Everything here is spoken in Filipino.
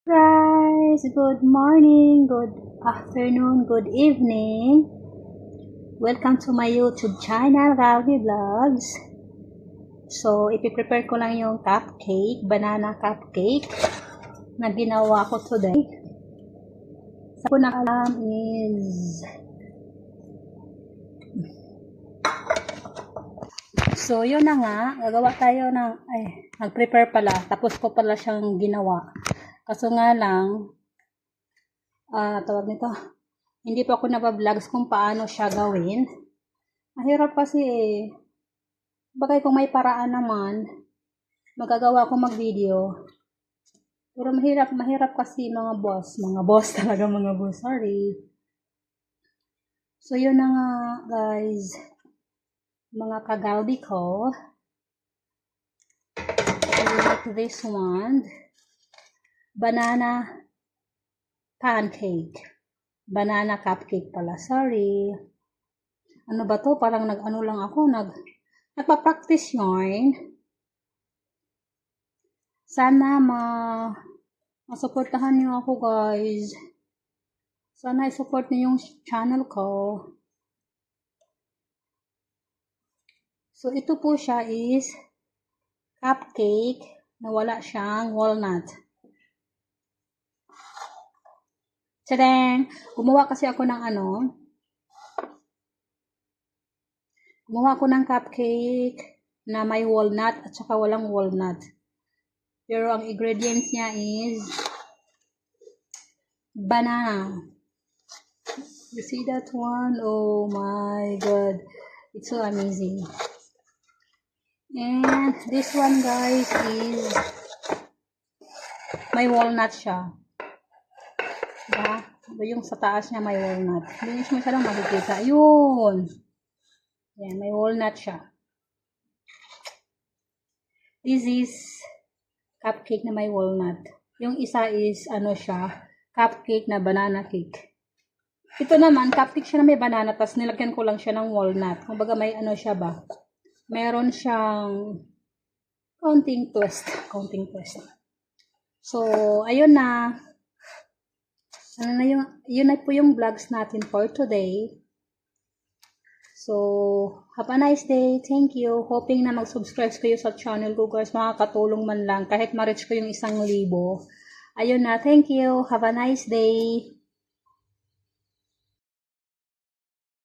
Guys, good morning, good afternoon, good evening. Welcome to my YouTube channel, Galby Vlogs. So, ipiprepare ko lang yung cupcake, banana cupcake na ginawa ko today. Sa unang alam is so, yun na nga, gagawa tayo ng nag-prepare pala, tapos ko pala siyang ginawa. Kaso nga lang, tawag nito, hindi pa ako nabablogs kung paano siya gawin. Mahirap kasi bagay kung may paraan naman, magagawa ko mag-video. Pero mahirap kasi mga boss talaga mga boss, sorry. So yun na nga guys, mga kagalbi ko. I like this one, banana pancake. Banana cupcake pala. Sorry. Ano ba to? Parang nag-ano lang ako. Nagpa-practice yarn. Sana masuportahan niyo ako guys. Sana i-support niyo yung channel ko. So ito po siya is cupcake na wala siyang walnut. Tadang! Gumawa kasi ako ng gumawa ako ng cupcake na may walnut at saka walang walnut. Pero ang ingredients niya is banana. You see that one? Oh my god. It's so amazing. And this one guys is may walnut siya. Diba? Yung sa taas niya may walnut. Hindi siya masyadong makikita. Yun. Yan, may walnut siya. This is cupcake na may walnut. Yung isa is cupcake na banana cake. Ito naman, cupcake siya na may banana, tapos nilagyan ko lang siya ng walnut. Kumbaga may siya ba? Meron siyang counting twist. So, ayun na. Yun na po yung vlogs natin for today. So, have a nice day. Thank you. Hoping na mag-subscribe kayo sa channel ko guys. Makakatulong man lang kahit ma-reach ko yung 1,000. Ayun na. Thank you. Have a nice day.